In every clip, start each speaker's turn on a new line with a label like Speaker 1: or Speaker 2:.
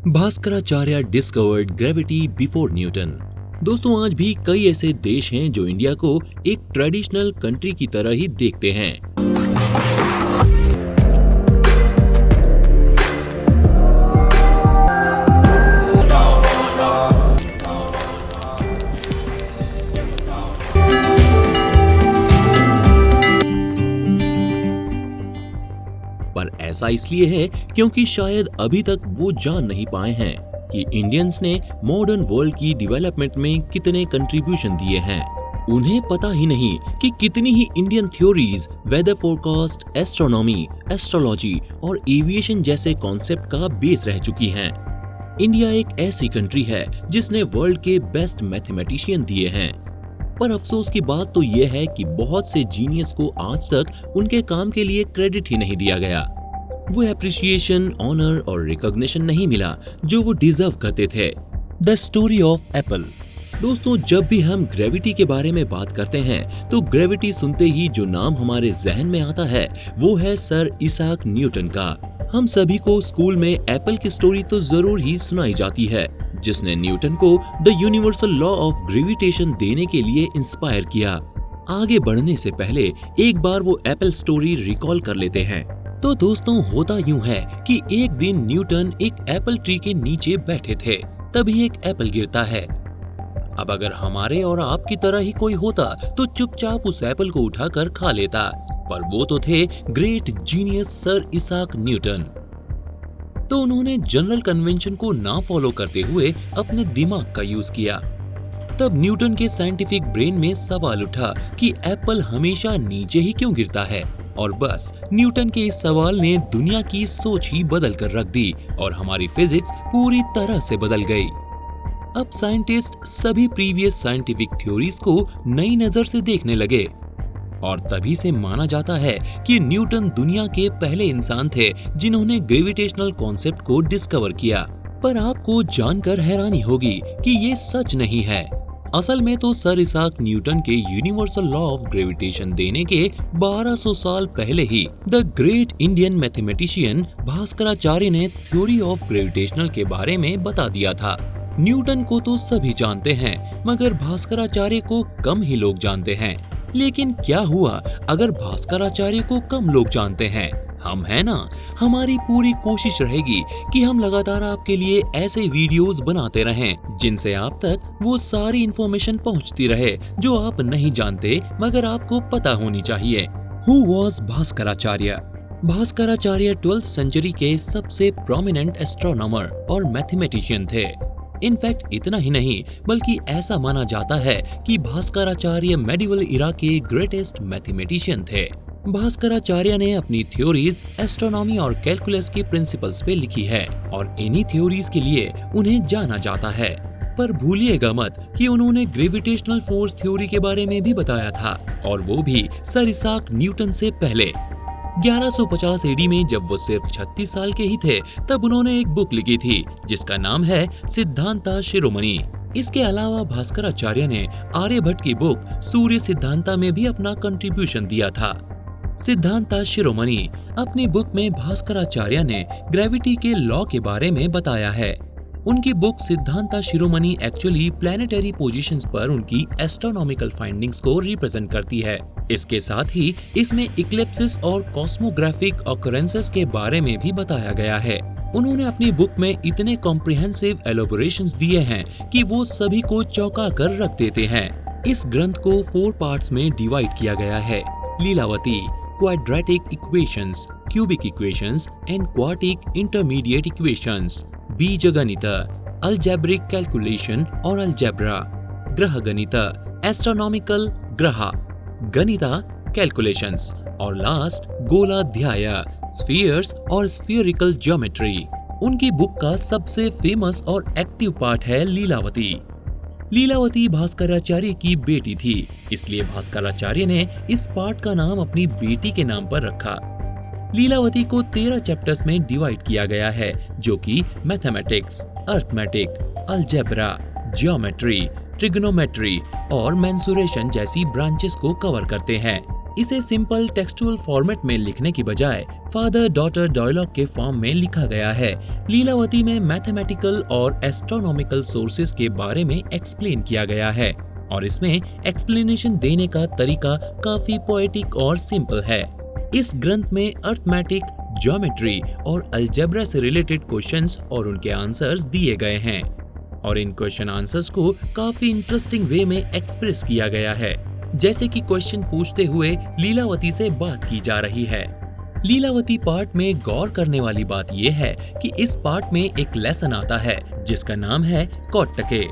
Speaker 1: Bhaskaracharya discovered gravity before Newton. दोस्तों, आज भी कई ऐसे देश हैं जो इंडिया को एक ट्रेडिशनल कंट्री की तरह ही देखते हैं। पर ऐसा इसलिए है क्योंकि शायद अभी तक वो जान नहीं पाए हैं कि इंडियंस ने मॉडर्न वर्ल्ड की डेवलपमेंट में कितने कंट्रीब्यूशन दिए हैं। उन्हें पता ही नहीं कि कितनी ही Indian theories weather forecast, astronomy, astrology और एविएशन जैसे कॉन्सेप्ट का बेस रह चुकी हैं। इंडिया एक ऐसी कंट्री है जिसने वर्ल्ड के बेस्ट मैथमेटिशियन दिए हैं। पर अफसोस की बात तो यह है कि बहुत से जीनियस को आज तक उनके काम के लिए क्रेडिट ही नहीं दिया गया। वो एप्रिसिएशन, ऑनर और रिकॉग्निशन नहीं मिला जो वो डिजर्व करते थे। The story of Apple. दोस्तों, जब भी हम ग्रेविटी के बारे में बात करते हैं तो ग्रेविटी सुनते ही जो नाम हमारे जहन में आता है वो है सर इसाक न्यूटन का। हम सभी को स्कूल में एप्पल की स्टोरी तो जरूर ही सुनाई जाती है, जिसने न्यूटन को the universal law of gravitation देने के लिए इंस्पायर किया। आगे बढ़ने से पहले एक बार वो एप्पल स्टोरी रिकॉल कर लेते हैं। तो दोस्तों, होता यूं है कि एक दिन न्यूटन एक एप्पल ट्री के नीचे बैठे थे, तभी एक एप्पल गिरता है। अब अगर हमारे और आपकी तरह ही कोई होता तो चुपचाप उस एप्पल को उठाकर खा लेता, पर वो तो थे great genius sir Isaac Newton. तो उन्होंने जनरल कन्वेंशन को ना फॉलो करते हुए अपने दिमाग का यूज किया। तब न्यूटन के साइंटिफिक ब्रेन में सवाल उठा कि एप्पल हमेशा नीचे ही क्यों गिरता है, और बस न्यूटन के इस सवाल ने दुनिया की सोच ही बदल कर रख दी और हमारी फिजिक्स पूरी तरह से बदल गई। अब साइंटिस्ट सभी प्रीवियस साइंटिफिक थ्योरीज को नई नजर से देखने लगे और तभी से माना जाता है कि न्यूटन दुनिया के पहले इंसान थे जिन्होंने ग्रेविटेशनल कॉन्सेप्ट को डिस्कवर किया। पर आपको जानकर हैरानी होगी कि ये सच नहीं है। असल में तो सर इसाक न्यूटन के यूनिवर्सल लॉ ऑफ ग्रेविटेशन देने के 1200 साल पहले ही the great Indian mathematician Bhaskaracharya ने थ्योरी ऑफ ग्रेविटेशनल के बारे में बता दिया था। न्यूटन को तो सभी जानते हैं, मगर भास्कराचार्य को कम ही लोग जानते हैं। लेकिन क्या हुआ अगर भास्कराचार्य को कम लोग जानते हैं? हम है ना। हमारी पूरी कोशिश रहेगी कि हम लगातार आपके लिए ऐसे वीडियोस बनाते रहें जिनसे आप तक वो सारी इंफॉर्मेशन पहुंचती रहे जो आप नहीं जानते मगर आपको पता होनी चाहिए। Who was Bhaskaracharya? Bhaskaracharya 12th century के सबसे प्रोमिनेंट एस्ट्रोनॉमर और मैथमेटिशियन थे। इनफैक्ट इतना ही नहीं बल्कि ऐसा माना जाता है कि भास्कराचार्य मेडिवल इरा के ग्रेटेस्ट मैथमेटिशियन थे। भास्कराचार्य ने अपनी थ्योरीज एस्ट्रोनॉमी और कैलकुलस के प्रिंसिपल्स पे लिखी है और इन्हीं थ्योरीज के लिए उन्हें जाना जाता है। पर भूलिएगा मत कि उन्होंने ग्रेविटेशनल फोर्स थ्योरी के बारे में भी बताया था, और वो भी सर इसाक न्यूटन से पहले। 1150 एडी में जब वो सिर्फ 36 साल के ही थे तब उन्होंने एक बुक लिखी थी जिसका नाम है सिद्धांता शिरोमणि। इसके अलावा भास्कराचार्य ने आर्यभट्ट की बुक सूर्य सिद्धांता में भी अपना कंट्रीब्यूशन दिया था। सिद्धांता शिरोमणि अपनी बुक में भास्कराचार्य ने ग्रेविटी के लॉ के बारे में बताया है। उनकी बुक सिद्धांता शिरोमणि एक्चुअली प्लैनेटरी पोजीशंस पर उनकी एस्ट्रोनॉमिकल फाइंडिंग्स को रिप्रेजेंट करती है। इसके साथ ही इसमें इक्लिप्सिस और कॉस्मोग्राफिक ऑकरेंसेस के बारे में भी बताया गया है। उन्होंने अपनी बुक में इतने कॉम्प्रिहेंसिव एलोबोरेशंस दिए हैं कि वो सभी को चौंका कर रख देते हैं। इस ग्रंथ को 4 पार्ट्स में डिवाइड किया गया है: Lilavati, quadratic equations, cubic equations and quartic intermediate equations, Bijaganita, algebraic calculation और algebra, Graha Ganita, astronomical Graha Ganita calculations, और लास्ट गोलाध्याय, स्फीयर्स और स्फीयरिकल ज्योमेट्री। उनकी बुक का सबसे फेमस और एक्टिव पार्ट है लीलावती। लीलावती भास्कराचार्य की बेटी थी, इसलिए भास्कराचार्य ने इस पार्ट का नाम अपनी बेटी के नाम पर रखा। लीलावती को 13 चैप्टर्स में डिवाइड किया गया है जो कि mathematics, arithmetic, algebra, geometry, trigonometry और मेंसुरेशन जैसी ब्रांचेस को कवर करते हैं। इसे सिंपल टेक्सचुअल फॉर्मेट में लिखने की बजाय फादर डॉटर डायलॉग के फॉर्म में लिखा गया है। लीलावती में मैथमेटिकल और एस्ट्रोनॉमिकल सोर्सेज के बारे में एक्सप्लेन किया गया है और इसमें एक्सप्लेनेशन देने का तरीका काफी पोएटिक और सिंपल है। इस ग्रंथ में अर्थमेटिक, ज्योमेट्री और अलजेब्रा से रिलेटेड क्वेश्चंस और उनके आंसर्स दिए गए हैं और इन क्वेश्चन आंसर्स को काफी इंटरेस्टिंग वे में एक्सप्रेस किया गया है, जैसे कि क्वेश्चन पूछते हुए लीलावती से बात की जा रही है। लीलावती पार्ट में गौर करने वाली बात यह है कि इस पार्ट में एक लेसन आता है जिसका नाम है कोट्टके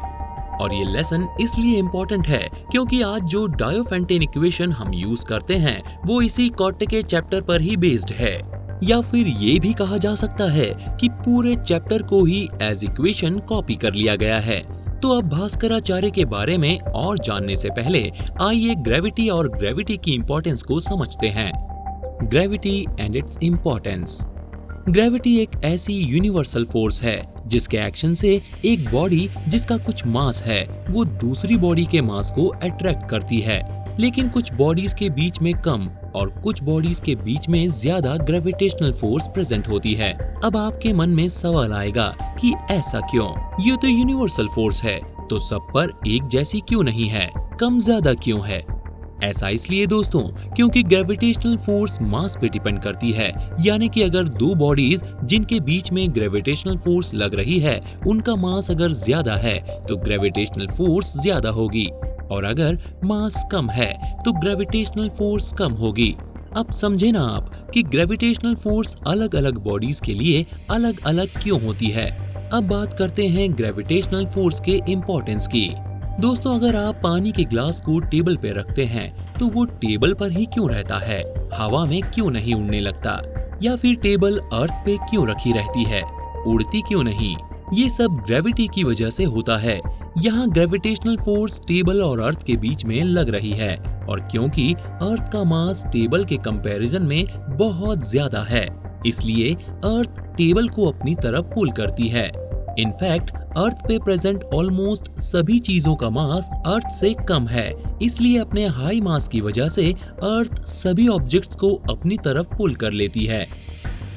Speaker 1: और ये लेसन इसलिए इम्पोर्टेंट है क्योंकि आज जो डायोफेंटेन इक्वेशन हम यूज करते हैं वो इसी कोट्टके चैप्टर पर ही बेस्ड है, या फिर ये भी कहा जा सकता है कि पूरे चैप्टर को ही एज इक्वेशन कॉपी कर लिया गया है। तो अब भास्कराचार्य के बारे में और जानने से पहले आइए ग्रेविटी और ग्रेविटी की इम्पोर्टेंस को समझते हैं। Gravity and its importance. Gravity एक ऐसी यूनिवर्सल फोर्स है जिसके एक्शन से एक बॉडी जिसका कुछ मास है वो दूसरी बॉडी के मास को अट्रैक्ट करती है, लेकिन कुछ बॉडीज के बीच में कम और कुछ बॉडीज के बीच में ज्यादा ग्रेविटेशनल फोर्स प्रेजेंट होती है। अब आपके मन में सवाल आएगा कि ऐसा क्यों? ये तो यूनिवर्सल फोर्स है, तो सब पर एक जैसी क्यों नहीं है, कम ज्यादा क्यों है? ऐसा इसलिए दोस्तों क्योंकि ग्रेविटेशनल फोर्स मास पे डिपेंड करती है, यानी कि अगर दो बॉडीज जिनके बीच में ग्रेविटेशनल फोर्स लग रही है उनका मास अगर ज्यादा है तो ग्रेविटेशनल फोर्स ज्यादा होगी और अगर मास कम है तो ग्रेविटेशनल फोर्स कम होगी। अब समझे ना आप कि ग्रेविटेशनल फोर्स अलग अलग बॉडीज के लिए अलग अलग क्यों होती है। अब बात करते हैं ग्रेविटेशनल फोर्स के इम्पोर्टेंस की। दोस्तों अगर आप पानी के ग्लास को टेबल पे रखते हैं तो वो टेबल पर ही क्यों रहता है, हवा में क्यों नहीं उड़ने लगता, या फिर टेबल अर्थ पे क्यों रखी रहती है, उड़ती क्यों नहीं? ये सब ग्रेविटी की वजह से होता है। यहाँ ग्रेविटेशनल फोर्स टेबल और अर्थ के बीच में लग रही है और क्योंकि अर्थ का मास टेबल के कंपैरिजन में बहुत ज्यादा है इसलिए अर्थ टेबल को अपनी तरफ पुल करती है। इनफैक्ट अर्थ पे प्रेजेंट ऑलमोस्ट सभी चीजों का मास अर्थ से कम है, इसलिए अपने हाई मास की वजह से अर्थ सभी ऑब्जेक्ट्स को अपनी तरफ पुल कर लेती है।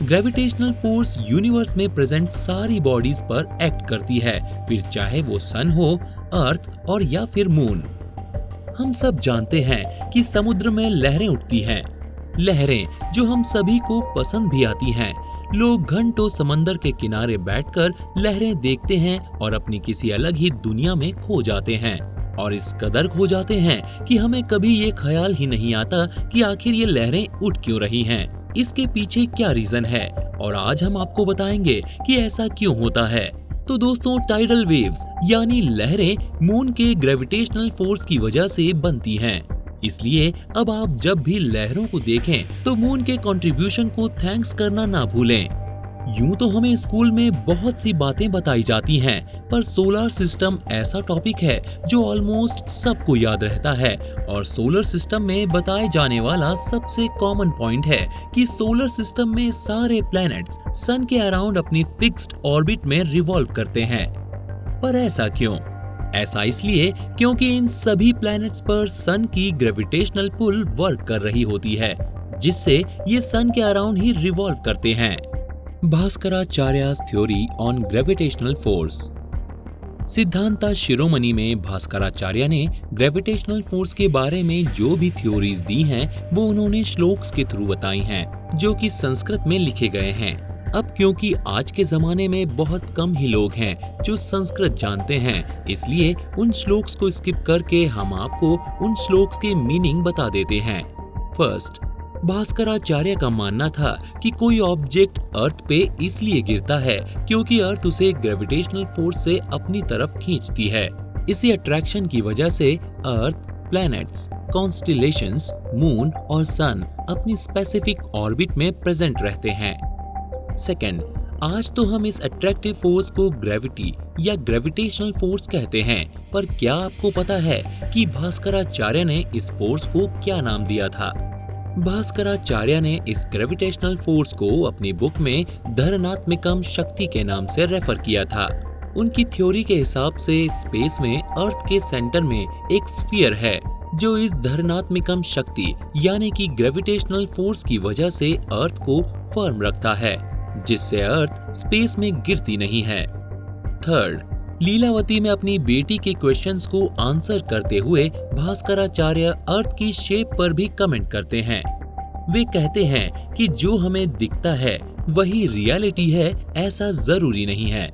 Speaker 1: ग्रेविटेशनल फोर्स यूनिवर्स में प्रेजेंट सारी बॉडीज पर एक्ट करती है, फिर चाहे वो सन हो, अर्थ और या फिर मून। हम सब जानते हैं कि समुद्र में लहरें उठती हैं, लहरें जो हम सभी को पसंद भी आती हैं। लोग घंटों समंदर के किनारे बैठकर लहरें देखते हैं और अपनी किसी अलग ही दुनिया में खो जाते हैं और इस कदर खो जाते हैं कि हमें कभी ये ख्याल ही नहीं आता कि आखिर ये लहरें उठ क्यों रही हैं, इसके पीछे क्या रीजन है, और आज हम आपको बताएंगे कि ऐसा क्यों होता है। तो दोस्तों टाइडल वेव्स यानी लहरें मून के ग्रेविटेशनल फोर्स की वजह से बनती हैं। इसलिए अब आप जब भी लहरों को देखें तो मून के कंट्रीब्यूशन को थैंक्स करना ना भूलें। यूं तो हमें स्कूल में बहुत सी बातें बताई जाती हैं, पर सोलर सिस्टम ऐसा टॉपिक है जो ऑलमोस्ट सबको याद रहता है और सोलर सिस्टम में बताए जाने वाला सबसे कॉमन पॉइंट है कि सोलर सिस्टम में सारे प्लैनेट्स सन के अराउंड अपनी फिक्स्ड ऑर्बिट में रिवॉल्व करते हैं। पर ऐसा क्यों? ऐसा इसलिए क्योंकि इन सभी प्लैनेट्स पर सन की ग्रेविटेशनल पुल वर्क कर रही होती है, जिससे ये सन के अराउंड ही रिवॉल्व करते हैं। Bhaskaracharya's theory on gravitational force. Siddhanta Shiromani में भास्कराचार्य ने ग्रेविटेशनल फोर्स के बारे में जो भी थ्योरीज दी हैं वो उन्होंने श्लोक्स के थ्रू बताई हैं, जो कि संस्कृत में लिखे गए हैं। अब क्योंकि आज के जमाने में बहुत कम ही लोग हैं जो संस्कृत जानते हैं, इसलिए उन श्लोक्स को स्किप करके हम आपको उन श्लोक्स के मीनिंग बता देते हैं। फर्स्ट, भास्कराचार्य का मानना था कि कोई ऑब्जेक्ट अर्थ पे इसलिए गिरता है क्योंकि अर्थ उसे ग्रेविटेशनल फोर्स से अपनी तरफ खींचती है। इसी अट्रैक्शन की वजह से अर्थ, प्लैनेट्स, कॉन्स्टिलेशंस, मून और सन अपनी स्पेसिफिक ऑर्बिट में प्रेजेंट रहते हैं। सेकेंड, आज तो हम इस अट्रैक्टिव फोर्स को ग्रेविटी या ग्रेविटेशनल फोर्स कहते हैं, पर क्या आपको पता है कि भास्कराचार्य ने इस फोर्स को क्या नाम दिया था? भास्कराचार्य ने इस ग्रेविटेशनल फोर्स को अपनी बुक में धरनात्मकम शक्ति के नाम से रेफर किया था। उनकी थ्योरी के हिसाब से स्पेस में अर्थ के सेंटर में एक स्फीयर है जो इस धनात्मकम शक्ति यानी कि ग्रेविटेशनल फोर्स की वजह से अर्थ को फर्म रखता है, जिससे अर्थ स्पेस में गिरती नहीं है। थर्ड, लीलावती में अपनी बेटी के क्वेश्चंस को आंसर करते हुए भास्कराचार्य अर्थ की शेप पर भी कमेंट करते हैं। वे कहते हैं कि जो हमें दिखता है वही रियलिटी है, ऐसा जरूरी नहीं है।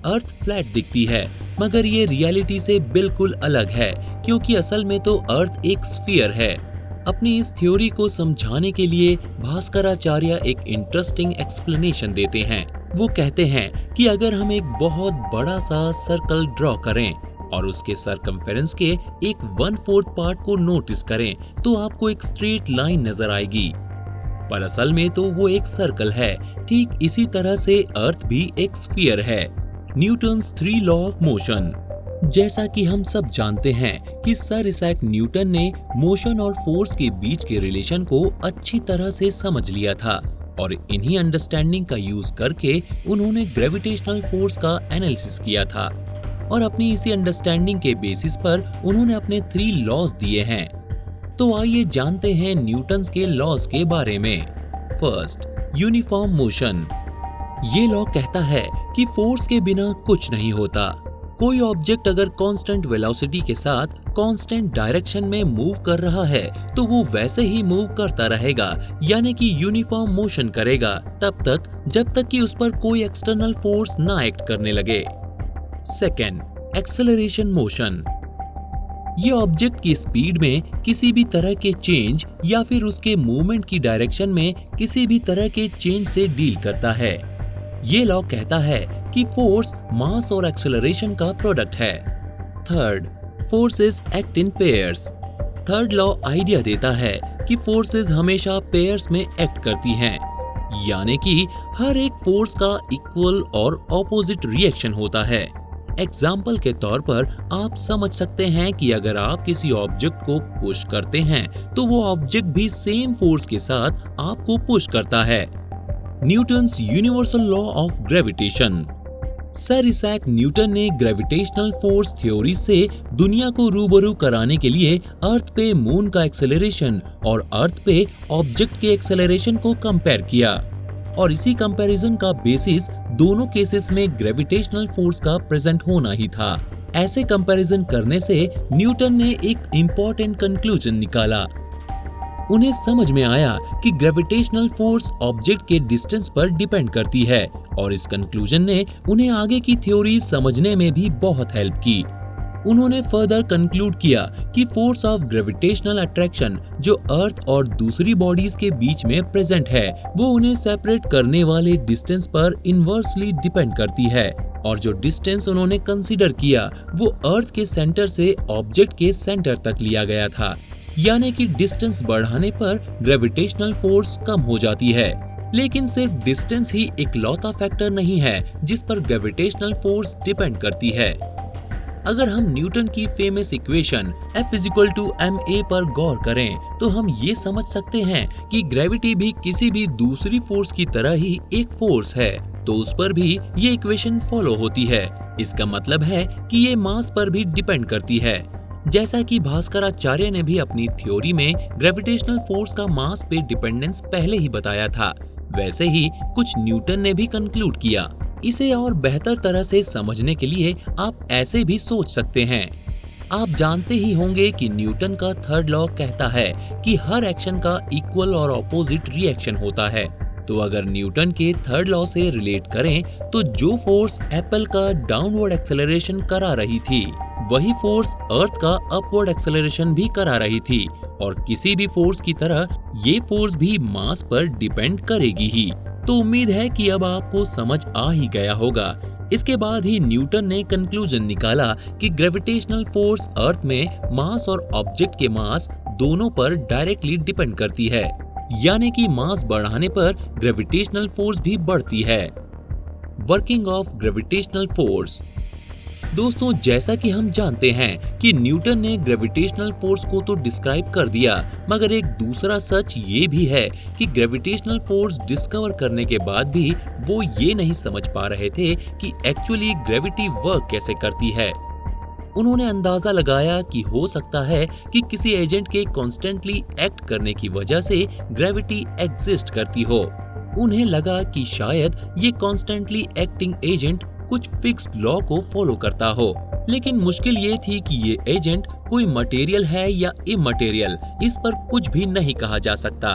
Speaker 1: अर्थ फ्लैट दिखती है, मगर ये रियलिटी से बिल्कुल अलग है, क्योंकि असल में तो अर्थ एक स्फीयर है। अपनी इस थ्योरी को समझाने के लिए भास्कराचार्य एक इंटरेस्टिंग एक्सप्लेनेशन देते हैं। वो कहते हैं कि अगर हम एक बहुत बड़ा सा सर्कल ड्रॉ करें और उसके सरकमफेरेंस के एक 1/4 पार्ट को नोटिस करें तो आपको एक स्ट्रेट लाइन नजर आएगी, पर असल में तो वो एक सर्कल है। ठीक इसी तरह से अर्थ भी एक स्फीयर है। Newton's 3 law of motion. जैसा कि हम सब जानते हैं कि सर इसैक न्यूटन ने मोशन और फोर्स के बीच के रिलेशन को अच्छी तरह से समझ लिया था, और इन्हीं अंडरस्टैंडिंग का यूज करके उन्होंने ग्रेविटेशनल फोर्स का एनालिसिस किया था, और अपनी इसी अंडरस्टैंडिंग के बेसिस पर उन्होंने अपने 3 लॉज दिए हैं। तो आइए जानते हैं न्यूटन्स के लॉज के बारे में। First, uniform motion. ये लॉ कहता है कि फोर्स के बिना कुछ नहीं होता। कोई ऑब्जेक्ट अगर कांस्टेंट वेलोसिटी के साथ कांस्टेंट डायरेक्शन में मूव कर रहा है तो वो वैसे ही मूव करता रहेगा, यानी कि यूनिफॉर्म मोशन करेगा तब तक जब तक कि उस पर कोई एक्सटर्नल फोर्स ना एक्ट करने लगे। Second, acceleration motion. ये ऑब्जेक्ट की स्पीड में किसी भी तरह के चेंज या फिर उसके मूवमेंट की डायरेक्शन में किसी भी तरह के चेंज से डील करता है। ये लॉ कहता है कि फोर्स मास और एक्सेलरेशन का प्रोडक्ट है। Third, forces act in pairs. Third law idea देता है कि फोर्सेस हमेशा पेयर्स में एक्ट करती हैं, यानी कि हर एक फोर्स का इक्वल और ऑपोजिट रिएक्शन होता है। एग्जाम्पल के तौर पर आप समझ सकते हैं कि अगर आप किसी ऑब्जेक्ट को पुश करते हैं तो वो ऑब्जेक्ट भी सेम फोर्स के साथ आपको पुश करता है। Newton's universal law of gravitation. Sir Isaac Newton ने ग्रेविटेशनल फोर्स थ्योरी से दुनिया को रूबरू कराने के लिए अर्थ पे मून का एक्सेलरेशन और अर्थ पे ऑब्जेक्ट के एक्सेलरेशन को कंपेयर किया, और इसी कंपैरिजन का बेसिस दोनों केसेस में ग्रेविटेशनल फोर्स का प्रेजेंट होना ही था। ऐसे कंपैरिजन करने से न्यूटन ने एक इम्पोर्टेंट कंक्लूजन निकाला। उन्हें समझ में आया कि ग्रेविटेशनल फोर्स ऑब्जेक्ट के डिस्टेंस पर डिपेंड करती है, और इस कंक्लूजन ने उन्हें आगे की थ्योरी समझने में भी बहुत हेल्प की। उन्होंने फर्दर कंक्लूड किया कि फोर्स ऑफ ग्रेविटेशनल अट्रैक्शन जो अर्थ और दूसरी बॉडीज के बीच में प्रेजेंट है वो उन्हें सेपरेट करने वाले डिस्टेंस पर इनवर्सली डिपेंड करती है, और जो डिस्टेंस उन्होंने कंसीडर किया वो अर्थ के सेंटर से ऑब्जेक्ट के सेंटर तक लिया गया था, यानी कि डिस्टेंस बढ़ाने पर ग्रेविटेशनल फोर्स कम हो जाती है। लेकिन सिर्फ डिस्टेंस ही इकलौता फैक्टर नहीं है जिस पर ग्रेविटेशनल फोर्स डिपेंड करती है। अगर हम न्यूटन की फेमस इक्वेशन F=ma पर गौर करें तो हम ये समझ सकते हैं कि ग्रेविटी भी किसी भी दूसरी फोर्स की तरह ही एक फोर्स है, तो उस पर भी ये इक्वेशन फॉलो होती है। इसका मतलब है कि ये मास पर भी डिपेंड करती है। जैसा कि भास्कराचार्य ने भी अपनी थ्योरी में ग्रेविटेशनल फोर्स का मास पे डिपेंडेंस पहले ही बताया था, वैसे ही कुछ न्यूटन ने भी कंक्लूड किया। इसे और बेहतर तरह से समझने के लिए आप ऐसे भी सोच सकते हैं। आप जानते ही होंगे कि न्यूटन का थर्ड लॉ कहता है कि हर एक्शन का इक्वल और ऑपोजिट रिएक्शन होता है। तो अगर न्यूटन के थर्ड लॉ से रिलेट करें तो जो फोर्स एप्पल का डाउनवर्ड एक्सेलरेशन करा रही थी वही फोर्स अर्थ का अपवर्ड एक्सेलरेशन भी करा रही थी, और किसी भी फोर्स की तरह ये फोर्स भी मास पर डिपेंड करेगी ही। तो उम्मीद है कि अब आपको समझ आ ही गया होगा। इसके बाद ही न्यूटन ने कंक्लूजन निकाला कि ग्रेविटेशनल फोर्स अर्थ में मास और ऑब्जेक्ट के मास दोनों पर डायरेक्टली डिपेंड करती है, यानी कि मास बढ़ाने पर ग्रेविटेशनल फोर्स भी बढ़ती है। Working of gravitational force. दोस्तों, जैसा कि हम जानते हैं कि न्यूटन ने ग्रेविटेशनल फोर्स को तो डिस्क्राइब कर दिया, मगर एक दूसरा सच ये भी है कि ग्रेविटेशनल फोर्स डिस्कवर करने के बाद भी वो ये नहीं समझ पा रहे थे कि एक्चुअली ग्रेविटी वर्क कैसे करती है। उन्होंने अंदाजा लगाया कि हो सकता है कि किसी एजेंट के कॉन्स्टेंटली एक्ट करने की वजह से ग्रेविटी एग्जिस्ट करती हो। उन्हें लगा कि शायद ये कॉन्स्टेंटली एक्टिंग एजेंट कुछ फिक्स्ड लॉ को फॉलो करता हो, लेकिन मुश्किल ये थी कि ये एजेंट कोई मटेरियल है या इमटेरियल, इस पर कुछ भी नहीं कहा जा सकता।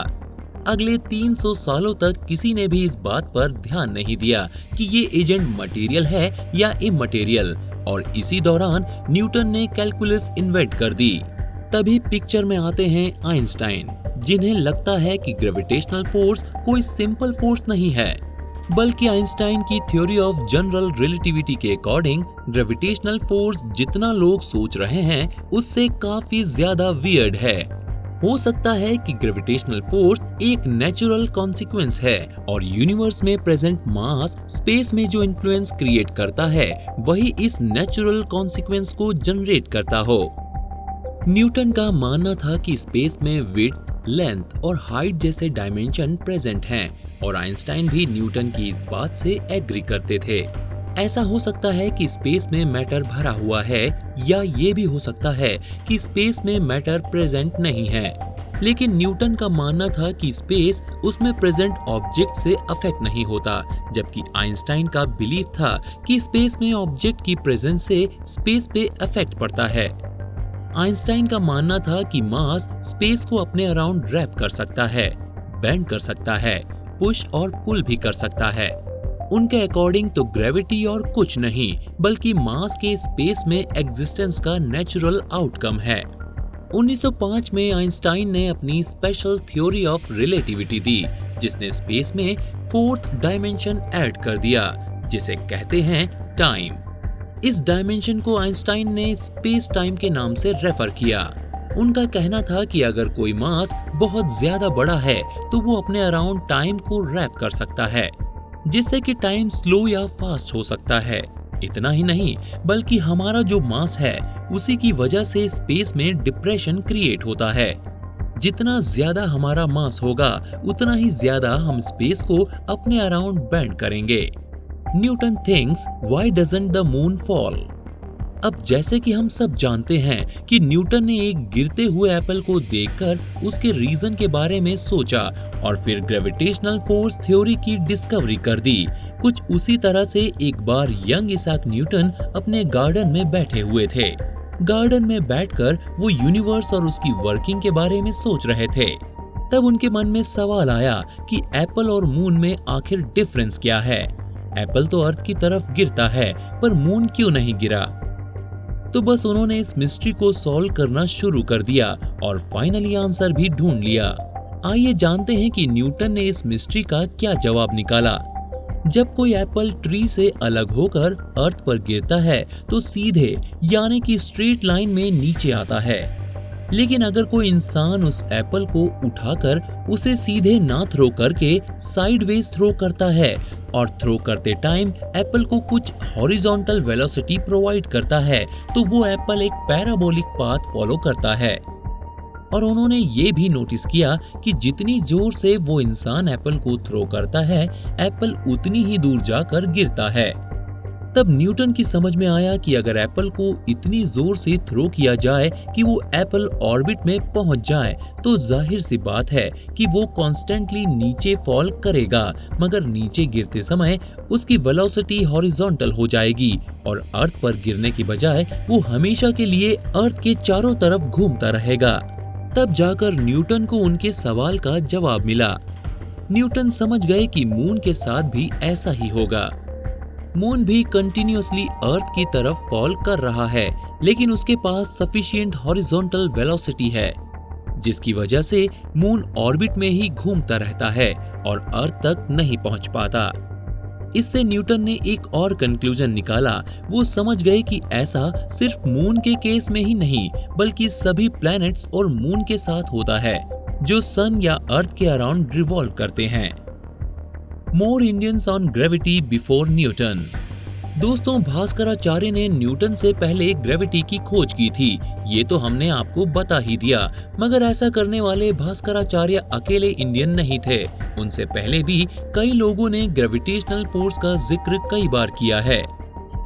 Speaker 1: अगले 300 सालों तक किसी ने भी इस बात पर ध्यान नहीं दिया कि ये एजेंट मटेरियल है या इमटेरियल, और इसी दौरान न्यूटन ने कैलकुलस इन्वेंट कर दी। तभी पिक्चर में आते हैं आइंस्टाइन, जिन्हें लगता है कि ग्रेविटेशनल फोर्स कोई सिंपल फोर्स नहीं है, बल्कि आइंस्टाइन की थ्योरी ऑफ जनरल रिलेटिविटी के अकॉर्डिंग ग्रेविटेशनल फोर्स जितना लोग सोच रहे हैं उससे काफी ज्यादा वियर्ड है। हो सकता है कि ग्रेविटेशनल फोर्स एक नेचुरल कॉन्सिक्वेंस है और यूनिवर्स में प्रेजेंट मास स्पेस में जो इन्फ्लुएंस क्रिएट करता है वही इस नेचुरल कॉन्सिक्वेंस को जनरेट करता हो। न्यूटन का मानना था कि स्पेस में विड्थ, लेंथ और हाइट जैसे डायमेंशन प्रेजेंट हैं और आइंस्टाइन भी न्यूटन की इस बात से एग्री करते थे। ऐसा हो सकता है कि स्पेस में मैटर भरा हुआ है, या ये भी हो सकता है कि स्पेस में मैटर प्रेजेंट नहीं है। लेकिन न्यूटन का मानना था कि स्पेस उसमें प्रेजेंट ऑब्जेक्ट से अफेक्ट नहीं होता, जबकि आइंस्टाइन का बिलीफ था कि स्पेस में ऑब्जेक्ट की प्रेजेंस से स्पेस पे अफेक्ट पड़ता है। आइंस्टाइन का मानना था कि मास स्पेस को अपने अराउंड रैप कर सकता है, बेंड कर सकता है, पुश और पुल भी कर सकता है। उनके अकॉर्डिंग तो ग्रेविटी और कुछ नहीं बल्कि मास के स्पेस में एग्जिस्टेंस का नेचुरल आउटकम है। 1905 में आइंस्टाइन ने अपनी स्पेशल थ्योरी ऑफ रिलेटिविटी दी, जिसने स्पेस में फोर्थ डायमेंशन ऐड कर दिया, जिसे कहते हैं टाइम। इस डायमेंशन को आइंस्टाइन ने स्पेस टाइम के नाम से रेफर किया। उनका कहना था कि अगर कोई मास बहुत ज्यादा बड़ा है तो वो अपने अराउंड टाइम को रैप कर सकता है, जिससे कि टाइम स्लो या फास्ट हो सकता है। इतना ही नहीं बल्कि हमारा जो मास है उसी की वजह से स्पेस में डिप्रेशन क्रिएट होता है। जितना ज्यादा हमारा मास होगा उतना ही ज्यादा हम स्पेस को अपने अराउंड बेंड करेंगे। Newton thinks why doesn't the moon fall. अब जैसे कि हम सब जानते हैं कि न्यूटन ने एक गिरते हुए एप्पल को देखकर उसके रीजन के बारे में सोचा और फिर ग्रेविटेशनल फोर्स थ्योरी की डिस्कवरी कर दी। कुछ उसी तरह से एक बार यंग इसाक न्यूटन अपने गार्डन में बैठे हुए थे। गार्डन में बैठकर वो यूनिवर्स और उसकी वर्किंग के बारे में सोच रहे थे। तब उनके मन में सवाल आया कि एप्पल और मून में आखिर डिफरेंस क्या है। एप्पल तो अर्थ की तरफ गिरता है पर मून क्यों नहीं गिरा। तो बस उन्होंने इस मिस्ट्री को सॉल्व करना शुरू कर दिया और फाइनली आंसर भी ढूंढ लिया। आइए जानते हैं कि न्यूटन ने इस मिस्ट्री का क्या जवाब निकाला। जब कोई एप्पल ट्री से अलग होकर अर्थ पर गिरता है तो सीधे यानी कि स्ट्रेट लाइन में नीचे आता है, लेकिन अगर कोई इंसान उस एप्पल को उठाकर उसे सीधे ना थ्रो करके साइडवेज थ्रो करता है और थ्रो करते टाइम एप्पल को कुछ हॉरिजॉन्टल वेलोसिटी प्रोवाइड करता है तो वो एप्पल एक पैराबोलिक पाथ फॉलो करता है। और उन्होंने ये भी नोटिस किया कि जितनी जोर से वो इंसान एप्पल को थ्रो करता है एप्पल उतनी ही दूर जाकर गिरता है। तब न्यूटन की समझ में आया कि अगर एप्पल को इतनी जोर से थ्रो किया जाए कि वो एप्पल ऑर्बिट में पहुंच जाए तो जाहिर सी बात है कि वो कॉन्स्टेंटली नीचे फॉल करेगा, मगर नीचे गिरते समय उसकी वेलोसिटी हॉरिजॉन्टल हो जाएगी और अर्थ पर गिरने की बजाय वो हमेशा के लिए अर्थ के चारों तरफ घूमता रहेगा। तब जाकर न्यूटन को उनके सवाल का जवाब मिला। न्यूटन समझ गए कि मून के साथ भी ऐसा ही होगा। मून भी कंटिन्यूअसली अर्थ की तरफ फॉल कर रहा है, लेकिन उसके पास सफिशिएंट हॉरिजॉन्टल वेलोसिटी है, जिसकी वजह से मून ऑर्बिट में ही घूमता रहता है और अर्थ तक नहीं पहुंच पाता। इससे न्यूटन ने एक और कंक्लूजन निकाला। वो समझ गए कि ऐसा सिर्फ मून के केस में ही नहीं बल्कि सभी प्लैनेट्स और मून के साथ होता है जो सन या अर्थ के अराउंड रिवॉल्व करते हैं। More Indians on gravity before Newton. दोस्तों, भास्कराचार्य ने न्यूटन से पहले ग्रेविटी की खोज की थी, ये तो हमने आपको बता ही दिया, मगर ऐसा करने वाले भास्कराचार्य अकेले इंडियन नहीं थे। उनसे पहले भी कई लोगों ने ग्रेविटेशनल फोर्स का जिक्र कई बार किया है।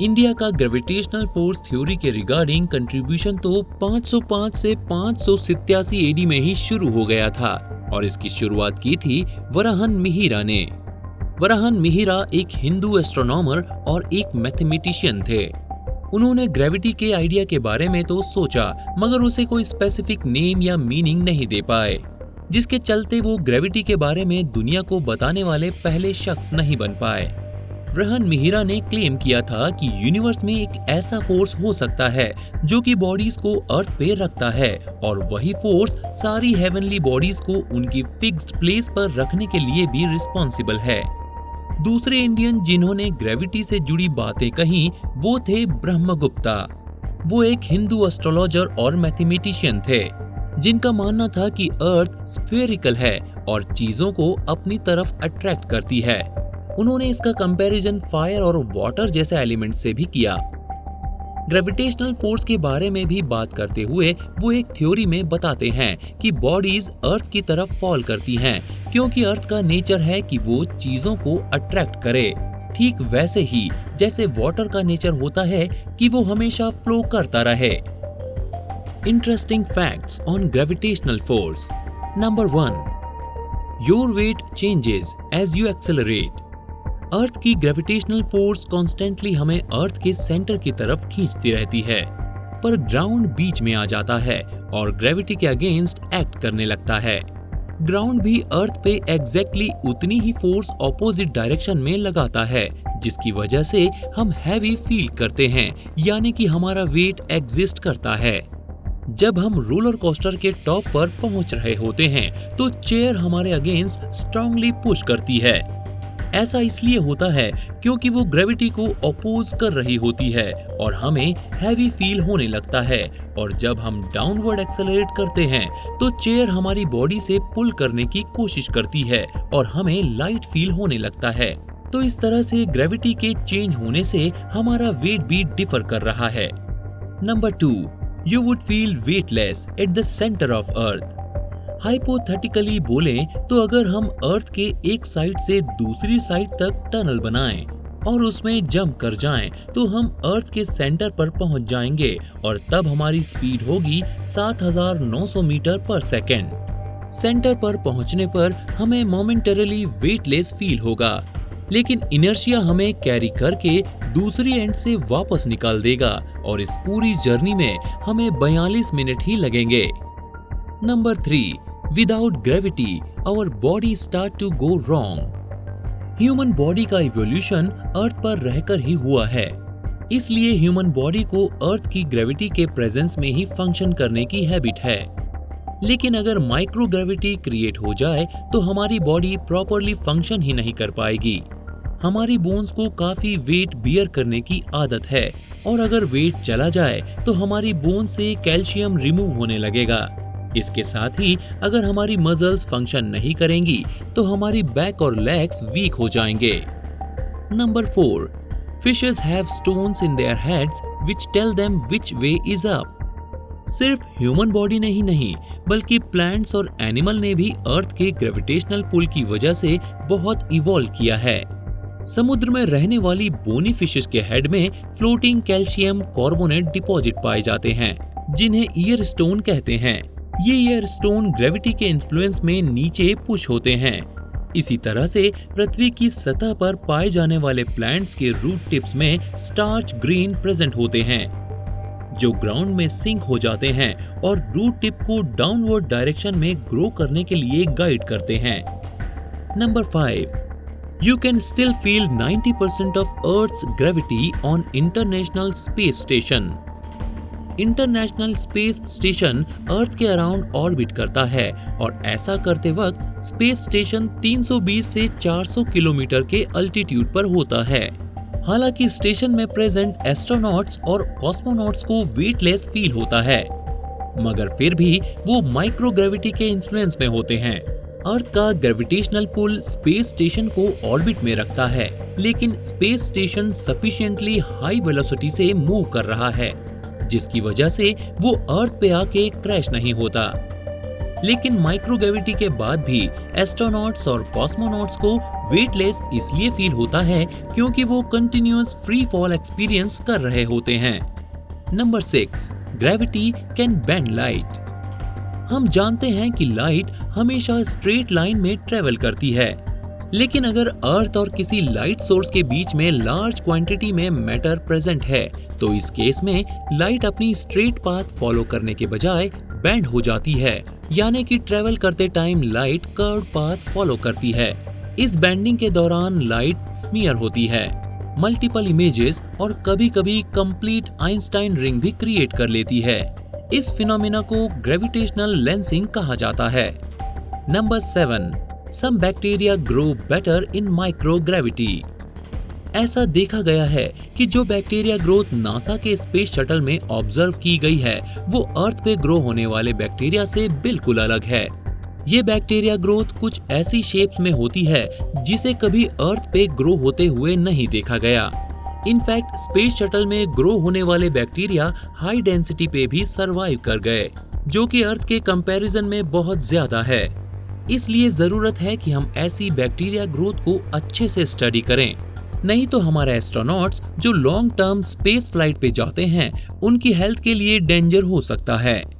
Speaker 1: इंडिया का ग्रेविटेशनल फोर्स थ्योरी के रिगार्डिंग कंट्रीब्यूशन तो 505 से 587 एडी में ही शुरू हो गया था और इसकी शुरुआत की थी वराहन मिहिरा ने। वराहन मिहिरा एक हिंदू एस्ट्रोनॉमर और एक मैथमेटिशियन थे। उन्होंने ग्रेविटी के आइडिया के बारे में तो सोचा मगर उसे कोई स्पेसिफिक नेम या मीनिंग नहीं दे पाए, जिसके चलते वो ग्रेविटी के बारे में दुनिया को बताने वाले पहले शख्स नहीं बन पाए। वराहन मिहिरा ने क्लेम किया था कि यूनिवर्स में एक ऐसा फोर्स हो सकता है जो कि बॉडीज को अर्थ पे रखता है और वही फोर्स सारी हेवनली बॉडीज को उनकी फिक्स्ड प्लेस पर रखने के लिए भी रिस्पॉन्सिबल है। दूसरे इंडियन जिन्होंने ग्रेविटी से जुड़ी बातें कही वो थे ब्रह्मगुप्ता। वो एक हिंदू एस्ट्रोलॉजर और मैथमेटिशियन थे जिनका मानना था कि अर्थ स्फेरिकल है और चीजों को अपनी तरफ अट्रैक्ट करती है। उन्होंने इसका कंपैरिजन फायर और वाटर जैसे एलिमेंट से भी किया। ग्रेविटेशनल फोर्स के बारे में भी बात करते हुए वो एक थ्योरी में बताते हैं कि बॉडीज अर्थ की तरफ फॉल करती हैं क्योंकि अर्थ का नेचर है कि वो चीजों को अट्रैक्ट करे, ठीक वैसे ही जैसे वाटर का नेचर होता है कि वो हमेशा फ्लो करता रहे। Interesting facts on gravitational force. Number 1, your weight changes as you accelerate. Earth की ग्रेविटेशनल फोर्स कॉन्स्टेंटली हमें अर्थ के सेंटर की तरफ खींचती रहती है, पर ग्राउंड बीच में आ जाता है और ग्रेविटी के अगेंस्ट एक्ट करने लगता है। ग्राउंड भी अर्थ पे एग्जैक्टली उतनी ही फोर्स ऑपोजिट डायरेक्शन में लगाता है, जिसकी वजह से हम हैवी फील करते हैं, यानी कि हमारा वेट एग्जिस्ट करता है। जब हम रोलर कोस्टर के टॉप पर पहुंच रहे होते हैं तो चेयर हमारे अगेंस्ट स्ट्रांगली पुश करती है। ऐसा इसलिए होता है क्योंकि वो ग्रेविटी को अपोज कर रही होती है और हमें हैवी फील होने लगता है, और जब हम डाउनवर्ड एक्सेलरेट करते हैं तो चेयर हमारी बॉडी से पुल करने की कोशिश करती है और हमें लाइट फील होने लगता है। तो इस तरह से ग्रेविटी के चेंज होने से हमारा वेट भी डिफर कर रहा है। Number 2, you would feel weightless at the centre of earth. Hypothetically बोले तो अगर हम अर्थ के एक साइड से दूसरी साइड तक टनल बनाएं और उसमें जंप कर जाएं तो हम अर्थ के सेंटर पर पहुंच जाएंगे और तब हमारी स्पीड होगी 7900 मीटर पर सेकेंड। सेंटर पर पहुंचने पर हमें मोमेंटरीली वेटलेस फील होगा, लेकिन इनर्शिया हमें कैरी करके दूसरी एंड से वापस निकाल देगा और इस पूरी जर्नी में हमें 42 मिनट ही लगेंगे। Number 3, without gravity our body start to go wrong. Human body का इवोल्यूशन अर्थ पर रहकर ही हुआ है, इसलिए ह्यूमन बॉडी को अर्थ की ग्रेविटी के प्रेजेंस में ही फंक्शन करने की हैबिट है। लेकिन अगर माइक्रो ग्रेविटी क्रिएट हो जाए तो हमारी बॉडी प्रॉपरली फंक्शन ही नहीं कर पाएगी। हमारी बोन्स को काफी वेट बियर करने की आदत है और अगर वेट चला जाए तो हमारी बोन से कैल्शियम रिमूव होने लगेगा। इसके साथ ही अगर हमारी मसल्स फंक्शन नहीं करेंगी तो हमारी बैक और लेग्स वीक हो जाएंगे। Number 4, fishes have stones in their heads which tell them which way is up. सिर्फ ह्यूमन बॉडी ने ही नहीं बल्कि प्लांट्स और एनिमल ने भी अर्थ के ग्रेविटेशनल पुल की वजह से बहुत इवॉल्व किया है। समुद्र में रहने वाली बोनी फिशेस के हेड में फ्लोटिंग कैल्शियम कार्बोनेट डिपॉजिट पाए जाते हैं जिन्हें ईयर स्टोन कहते हैं। ये ईयर स्टोन ग्रेविटी के इन्फ्लुएंस में नीचे पुश होते हैं। इसी तरह से पृथ्वी की सतह पर पाए जाने वाले प्लांट्स के रूट टिप्स में स्टार्च ग्रीन प्रेजेंट होते हैं जो ग्राउंड में सिंक हो जाते हैं और रूट टिप को डाउनवर्ड डायरेक्शन में ग्रो करने के लिए गाइड करते हैं। Number 5, you can still feel 90% of Earth's gravity on International Space Station. International space station earth के अराउंड ऑर्बिट करता है और ऐसा करते वक्त स्पेस स्टेशन 320 से 400 किलोमीटर के अल्टीट्यूड पर होता है। हालांकि स्टेशन में प्रेजेंट एस्ट्रोनॉट्स और कॉस्मोनॉट्स को वेटलेस फील होता है, मगर फिर भी वो माइक्रोग्रेविटी के इन्फ्लुएंस में होते हैं। अर्थ का ग्रेविटेशनल पुल स्पेस स्टेशन को ऑर्बिट में रखता है, लेकिन space station sufficiently high velocity से मूव कर रहा है, जिसकी वजह से वो अर्थ पे आके क्रैश नहीं होता। लेकिन माइक्रोग्रेविटी के बाद भी एस्ट्रोनॉट्स और कॉस्मोनॉट्स को वेटलेस इसलिए फील होता है क्योंकि वो कंटिन्यूअस फ्री फॉल एक्सपीरियंस कर रहे होते हैं। Number 6, gravity can bend light. हम जानते हैं कि लाइट हमेशा स्ट्रेट लाइन में ट्रेवल करती है, लेकिन अगर अर्थ और किसी लाइट सोर्स के बीच में लार्ज क्वांटिटी में मैटर प्रेजेंट है तो इस केस में लाइट अपनी स्ट्रेट पाथ फॉलो करने के बजाय बेंड हो जाती है, यानी कि ट्रेवल करते time light curve path follow करती है। इस बेंडिंग के दौरान लाइट स्मीयर होती है, मल्टीपल इमेजेस और कभी-कभी कंप्लीट आइंस्टाइन रिंग भी क्रिएट कर लेती है। इस फिनोमेना को ग्रेविटेशनल लेंसिंग कहा जाता है। Number 7, some bacteria grow better in microgravity. ऐसा देखा गया है कि जो बैक्टीरिया ग्रोथ नासा के स्पेस शटल में ऑब्जर्व की गई है वो अर्थ पे ग्रो होने वाले बैक्टीरिया से बिल्कुल अलग है। ये बैक्टीरिया ग्रोथ कुछ ऐसी शेप्स में होती है जिसे कभी अर्थ पे ग्रो होते हुए नहीं देखा गया। इनफैक्ट स्पेस शटल में ग्रो होने वाले बैक्टीरिया हाई डेंसिटी पे भी सरवाइव कर गए, जो कि अर्थ के कंपैरिजन में बहुत ज्यादा है। इसलिए जरूरत है कि हम ऐसी बैक्टीरिया ग्रोथ को अच्छे से स्टडी करें, नहीं तो हमारे एस्ट्रोनॉट्स जो लॉन्ग टर्म स्पेस फ्लाइट पे जाते हैं उनकी हेल्थ के लिए डेंजर हो सकता है।